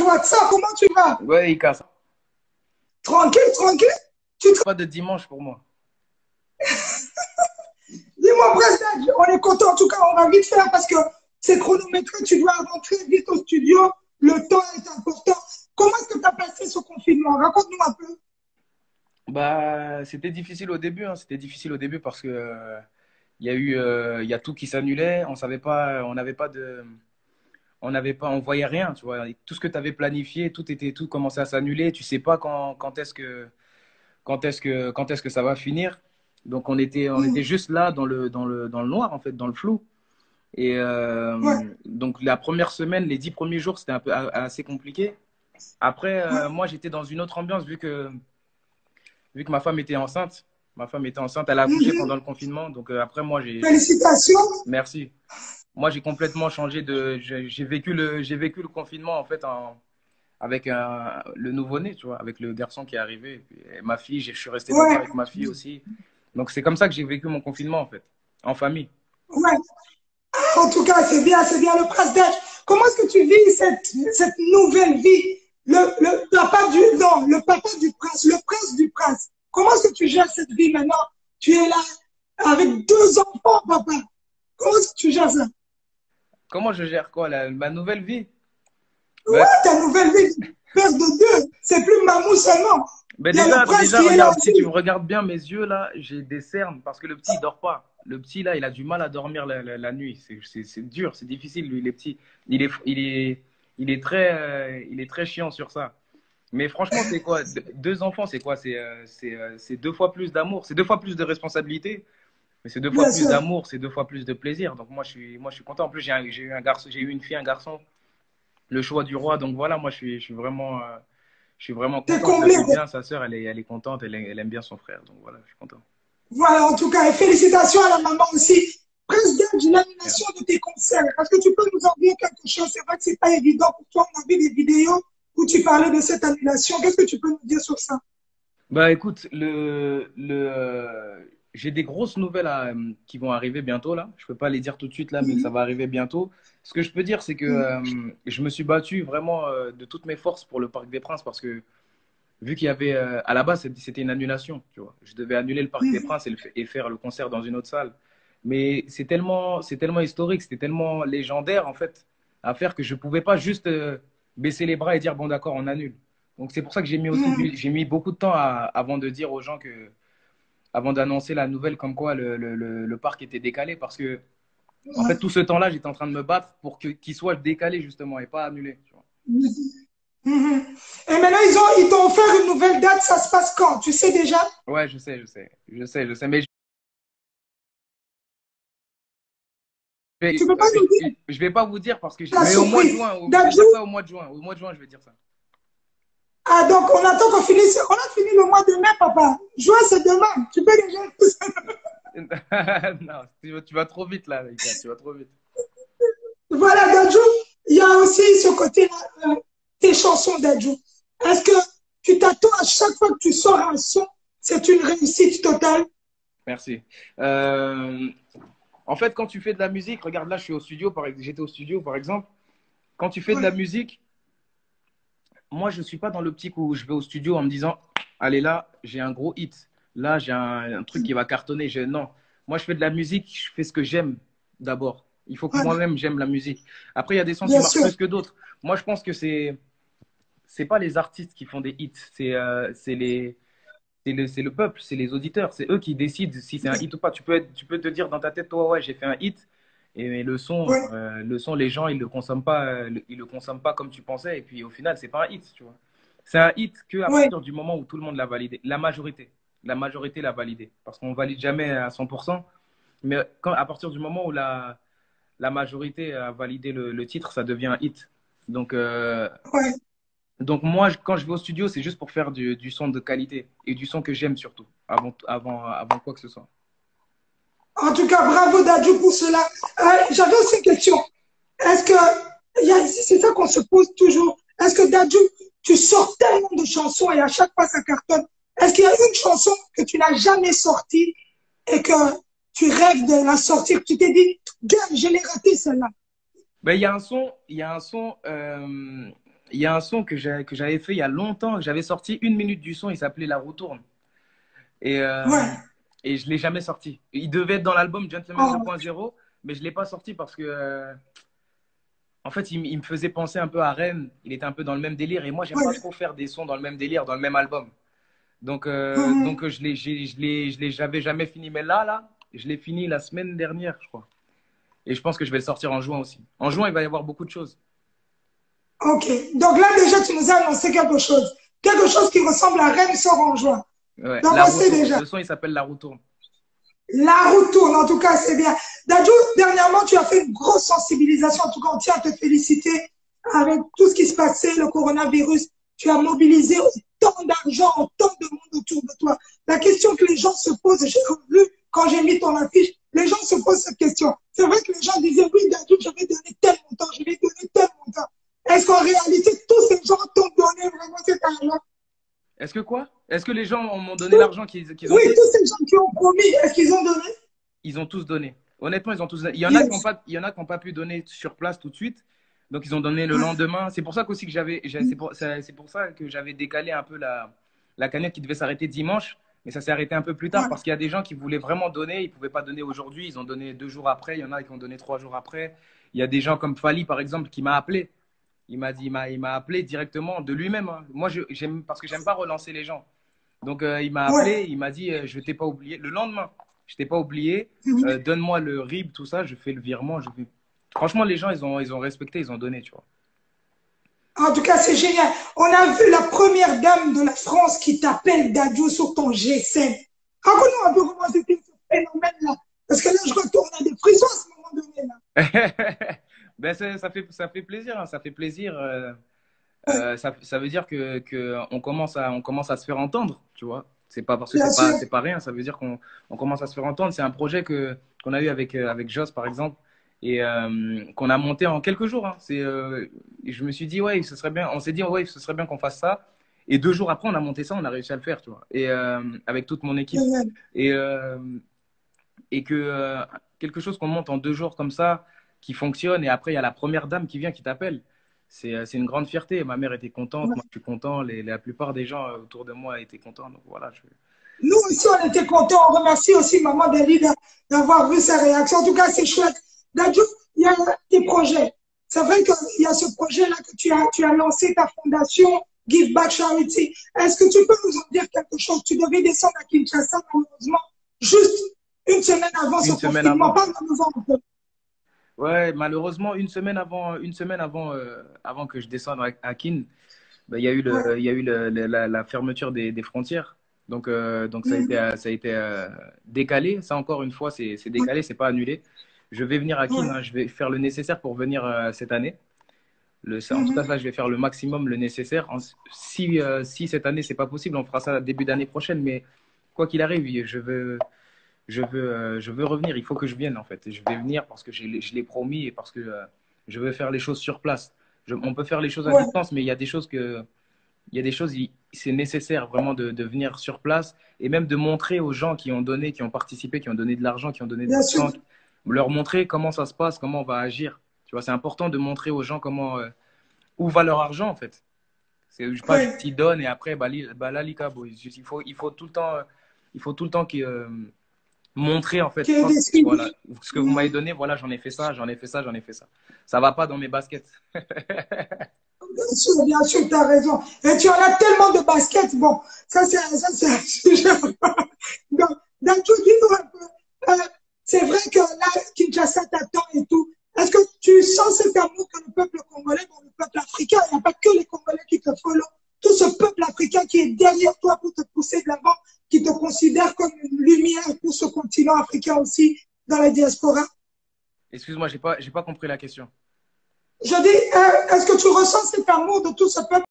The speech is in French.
WhatsApp, comment tu vas? Ouais, il casse. Tranquille, tranquille. Tu te... Pas de dimanche pour moi. Dis-moi, président, on est content. En tout cas, on va vite faire parce que c'est chronométré. Tu dois rentrer vite au studio. Le temps est important. Comment est-ce que tu as passé ce confinement? Raconte-nous un peu. Bah, c'était difficile au début, hein. C'était difficile au début parce que il y a tout qui s'annulait. On savait pas, on voyait rien, tu vois. Tout ce que tu avais planifié, tout commençait à s'annuler. Tu sais pas quand est-ce que ça va finir. Donc on était juste là dans le noir en fait, dans le flou. Et Ouais, donc la première semaine, les 10 premiers jours, c'était un peu assez compliqué. Après, ouais. moi, j'étais dans une autre ambiance vu que ma femme était enceinte. Ma femme était enceinte, elle a accouché pendant Mhm. le confinement. Donc après, moi, Félicitations. merci. Moi, j'ai complètement changé j'ai vécu le confinement en fait avec le nouveau-né, tu vois, avec le garçon qui est arrivé. Et ma fille, je suis resté longtemps Ouais, avec ma fille aussi. Donc c'est comme ça que j'ai vécu mon confinement en fait, en famille. ouais. En tout cas, c'est bien le prince d'Edge. Comment est-ce que tu vis cette nouvelle vie? Le papa du, non, le papa du prince, le prince du prince. Comment est-ce que tu gères cette vie maintenant? Tu es là avec deux enfants, papa. Comment est-ce que tu gères ça? Comment je gère quoi, ma nouvelle vie? Ben, Ouais, ta nouvelle vie, père de deux. C'est plus Mamou seulement. Il y a le prince déjà, qui est là regarde, si tu me aussi. regardes bien, mes yeux là, j'ai des cernes parce que le petit, il dort pas. Le petit là, il a du mal à dormir la nuit. C'est dur, c'est difficile, lui, les petits. Il est, il est, il est très chiant sur ça. Mais franchement, c'est quoi? Deux enfants, c'est quoi? C'est 2 fois plus d'amour, c'est 2 fois plus de responsabilité, mais c'est deux fois Bien plus sûr. d'amour, c'est 2 fois plus de plaisir. Donc moi, je suis content. En plus, j'ai eu un garçon, j'ai eu une fille, un garçon, le choix du roi. Donc voilà, moi, je suis vraiment T'es content. Je la comblé. vis bien, sa sœur, elle est contente, elle aime bien son frère. Donc voilà, je suis content. Voilà, en tout cas, et félicitations à la maman aussi. Présidente de l'annulation Merci. de tes concerts. Est-ce que tu peux nous en dire quelque chose? C'est vrai que c'est pas évident pour toi. On a vu des vidéos où tu parlais de cette annulation. Qu'est-ce que tu peux nous dire sur ça? Bah écoute, j'ai des grosses nouvelles qui vont arriver bientôt là. Je peux pas les dire tout de suite là, mais ça va arriver bientôt. Ce que je peux dire, c'est que je me suis battu vraiment de toutes mes forces pour le Parc des Princes parce que vu qu'il y avait à la base c'était une annulation, tu vois. Je devais annuler le Parc des Princes et faire le concert dans une autre salle. Mais c'est tellement historique, c'était tellement légendaire en fait à faire que je pouvais pas juste baisser les bras et dire bon d'accord on annule. Donc c'est pour ça que j'ai mis beaucoup de temps avant de dire aux gens avant d'annoncer la nouvelle comme quoi le parc était décalé parce que en fait tout ce temps-là j'étais en train de me battre pour qu'il soit décalé justement et pas annulé. Tu vois. Et maintenant, ils t'ont offert une nouvelle date. Ça se passe quand? Tu sais déjà? Ouais, je sais, mais Tu peux pas nous dire je vais pas vous dire parce que la mais au mois de surprise. juin, je vais dire Dadju? ça au mois de juin. Au mois de juin, je vais dire ça. Ah, donc on attend qu'on finisse. On a fini le mois de mai, papa. Juin, c'est demain. Tu peux déjà. Non, tu vas trop vite là, Ika, tu vas trop vite. Voilà, Dadju, il y a aussi ce côté-là, tes chansons, Dadju. Est-ce que tu t'attends à chaque fois que tu sors un son, c'est une réussite totale? Merci. Euh, En fait, quand tu fais de la musique, regarde là, j'étais au studio par exemple. Quand tu fais de la Ouais, musique, moi je suis pas dans l'optique où je vais au studio en me disant, allez là, j'ai un gros hit. Là, j'ai un truc qui va cartonner. Non, moi je fais de la musique, je fais ce que j'aime d'abord. Il faut que ouais, moi-même j'aime la musique. Après, il y a des sons qui bien marchent sûr. plus que d'autres. Moi, je pense que c'est pas les artistes qui font des hits, c'est le peuple, c'est les auditeurs, c'est eux qui décident si c'est un hit ou pas. Tu peux te dire dans ta tête, toi, ouais, j'ai fait un hit, et Ouais, le son, les gens, ils le consomment pas comme tu pensais, et puis au final, c'est pas un hit, tu vois. C'est un hit que à ouais, partir du moment où tout le monde l'a validé, la majorité l'a validé, parce qu'on valide jamais à 100%, mais à partir du moment où la majorité a validé le titre, ça devient un hit. Donc, ouais. moi, quand je vais au studio, c'est juste pour faire du son de qualité et du son que j'aime surtout, avant quoi que ce soit. En tout cas, bravo, Dadju, pour cela. J'avais aussi une question. Est-ce que, c'est ça qu'on se pose toujours. Est-ce que, Dadju, tu sors tellement de chansons et à chaque fois ça cartonne? Est-ce qu'il y a une chanson que tu n'as jamais sortie et que tu rêves de la sortir, tu t'es dit, gars, je l'ai raté celle-là. Ben, il y a un son, il y a un son que j'avais fait il y a longtemps, que j'avais sorti 1 minute du son, il s'appelait La roue tourne. Et, Ouais. et je ne l'ai jamais sorti. Il devait être dans l'album Gentleman Oh, 2.0, mais je ne l'ai pas sorti parce que, en fait, il me faisait penser un peu à Rennes. Il était un peu dans le même délire. Et moi, j'aime pas ouais. trop faire des sons dans le même délire, dans le même album. Donc Mhm. j'avais jamais fini. Mais là, je l'ai fini la semaine dernière, je crois. Et je pense que je vais le sortir en juin aussi. En juin, il va y avoir beaucoup de choses. Ok. Donc là, déjà, tu nous as annoncé quelque chose. Quelque chose qui ressemble à Rennes sort en juin. Ouais, Donc, La on roue sait tourne. déjà. Le son, il s'appelle La roue tourne. La route tourne, en tout cas, c'est bien. Dadju, dernièrement, tu as fait une grosse sensibilisation. En tout cas, on tient à te féliciter avec tout ce qui se passait, le coronavirus. Tu as mobilisé autant d'argent, autant de monde autour de toi. La question que les gens se posent, j'ai vu quand j'ai mis ton affiche, les gens se posent cette question. C'est vrai que les gens disaient, oui, Dadju, je vais donner tel montant, je vais donner tel montant. Est-ce qu'en réalité, tous ces gens t'ont donné vraiment cet argent? Est-ce que quoi? Est-ce que les gens m'ont donné l'argent qu'ils ont Oui, dit? tous ces gens qui ont promis, est-ce qu'ils ont donné? Ils ont tous donné. Honnêtement, ils ont tous donné. Il y en a qui n'ont Yes. pas, il y en a qui ont pas pu donner sur place tout de suite. Donc, ils ont donné le lendemain. C'est pour ça qu'aussi que c'est pour ça que j'avais décalé un peu la cagnotte qui devait s'arrêter dimanche. Mais ça s'est arrêté un peu plus tard parce qu'il y a des gens qui voulaient vraiment donner. Ils ne pouvaient pas donner aujourd'hui. Ils ont donné 2 jours après. Il y en a qui ont donné 3 jours après. Il y a des gens comme Fali, par exemple, qui m'a appelé. Il m'a appelé directement de lui-même, hein. Moi, parce que j'aime pas relancer les gens. Donc, il m'a Ouais. appelé, il m'a dit, je t'ai pas oublié. Le lendemain, je t'ai pas oublié. Mhm. Donne-moi le RIB, tout ça. Je fais le virement. Franchement, les gens, ils ont respecté, ils ont donné, tu vois. En tout cas, c'est génial. On a vu la première dame de la France qui t'appelle Dadju sur ton GSM. Raconte-nous un peu comment c'était ce phénomène-là. Parce que là, je retourne à des frissons à ce moment donné. Là. Ben, ça fait plaisir, hein, ça fait plaisir. Ouais, Ça veut dire que on commence à se faire entendre, tu vois. C'est pas parce que bien sûr. c'est pas rien, ça veut dire qu'on commence à se faire entendre. C'est un projet qu'on a eu avec Joss, par exemple, et qu'on a monté en quelques jours, hein. Je me suis dit, ouais, ce serait bien, on s'est dit, ouais, ce serait bien qu'on fasse ça. Et 2 jours après, on a monté ça, on a réussi à le faire, tu vois. Et avec toute mon équipe. Génial. Et, et que quelque chose qu'on monte en 2 jours comme ça, qui fonctionne, et après, il y a la première dame qui vient, qui t'appelle. C'est une grande fierté. Ma mère était contente, moi Ouais. je suis content, la plupart des gens autour de moi étaient contents. Donc voilà. Nous aussi, on était contents. On remercie aussi Maman Dali d'avoir vu sa réaction. En tout cas, c'est chouette. Dadju, il y a des projets. C'est vrai qu'il y a ce projet-là que tu as lancé ta fondation Give Back Charity. Est-ce que tu peux nous en dire quelque chose? Tu devais descendre à Kinshasa, malheureusement, juste une semaine avant ce Une semaine confinement. avant. Parle-nous un peu. Ouais, malheureusement, avant que je descende à Kin, bah, il y a eu, Ouais. il y a eu la fermeture des frontières. Donc Mhm. ça a été décalé. Ça, encore une fois, c'est Ouais. décalé, c'est pas annulé. Je vais venir à Kin, Ouais. hein, je vais faire le nécessaire pour venir cette année. En tout cas, Mhm. ça, je vais faire le maximum, le nécessaire. Si cette année, c'est pas possible, on fera ça début d'année prochaine. Mais quoi qu'il arrive, je veux revenir. Il faut que je vienne, en fait. Je vais venir parce que je l'ai promis et parce que je veux faire les choses sur place. On peut faire les choses à Ouais. distance, mais c'est nécessaire vraiment de venir sur place et même de montrer aux gens qui ont donné, qui ont participé, qui ont donné de l'argent, qui ont donné du Bien sûr. temps, leur montrer comment ça se passe, comment on va agir. Tu vois, c'est important de montrer aux gens où va leur argent, en fait. C'est pas juste Ouais. ils donnent et après, balalika, bon, il faut tout le temps montrer, en fait. Qui est déçu. Voilà, ce que vous m'avez donné, voilà, j'en ai fait ça, j'en ai fait ça, j'en ai fait ça. Ça va pas dans mes baskets. Bien sûr, tu as raison. Et tu en as tellement de baskets. Bon, ça, c'est un sujet. Donc, tu dis-nous un peu. C'est vrai que là, Kinshasa t'attend et tout. Est-ce que tu sens cet amour que le peuple congolais, bon, le peuple africain, il n'y a pas que les Congolais qui te follow, tout ce peuple africain qui est derrière toi pour te pousser de l'avant, qui te considère comme une lumière pour ce continent africain aussi dans la diaspora. Excuse-moi, j'ai pas compris la question. Je dis, est-ce que tu ressens cet amour de tout ce peuple